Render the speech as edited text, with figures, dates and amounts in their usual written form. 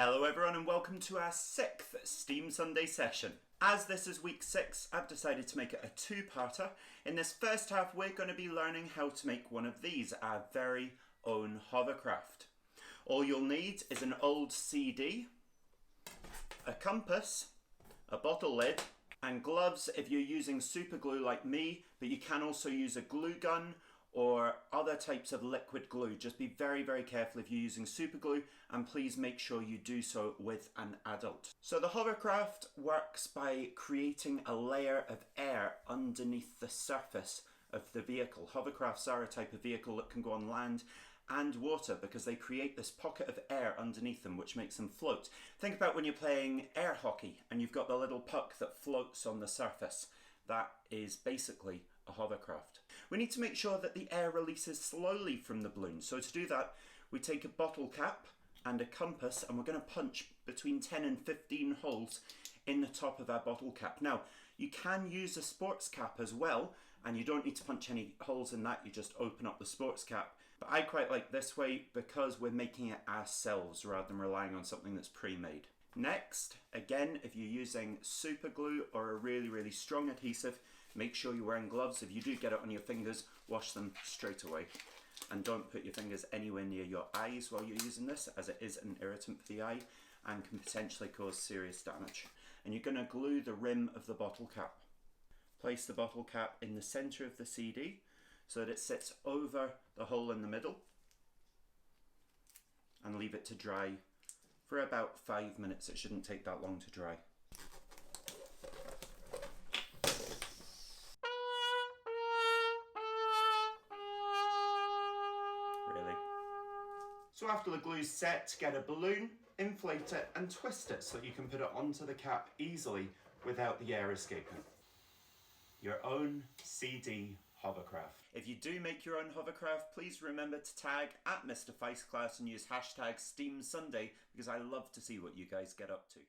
Hello everyone and welcome to our 6th Steam Sunday session. As this is week 6, I've decided to make it a two-parter. In this first half we're going to be learning how to make one of these, our very own hovercraft. All you'll need is an old CD, a compass, a bottle lid, and gloves if you're using super glue like me, but you can also use a glue gun or other types of liquid glue. Just be very careful if you're using super glue, and please make sure you do so with an adult. So the hovercraft works by creating a layer of air underneath the surface of the vehicle. Hovercrafts are a type of vehicle that can go on land and water because they create this pocket of air underneath them which makes them float. Think about when you're playing air hockey and you've got the little puck that floats on the surface. That is basically a hovercraft. We need to make sure that the air releases slowly from the balloon. So to do that, we take a bottle cap and a compass and we're going to punch between 10 and 15 holes in the top of our bottle cap. Now, you can use a sports cap as well, and you don't need to punch any holes in that, you just open up the sports cap. But I quite like this way because we're making it ourselves rather than relying on something that's pre-made. Next, again, if you're using super glue or a really strong adhesive, make sure you're wearing gloves. If you do get it on your fingers, wash them straight away. And don't put your fingers anywhere near your eyes while you're using this, as it is an irritant for the eye and can potentially cause serious damage. And you're going to glue the rim of the bottle cap. Place the bottle cap in the center of the CD so that it sits over the hole in the middle, and leave it to dry for about 5 minutes. It shouldn't take that long to dry. Really? So after the glue's set, get a balloon, inflate it and twist it so that you can put it onto the cap easily without the air escaping. Your own CD hovercraft. If you do make your own hovercraft, please remember to tag at Mr. Feistclass and use hashtag STEAMSunday because I love to see what you guys get up to.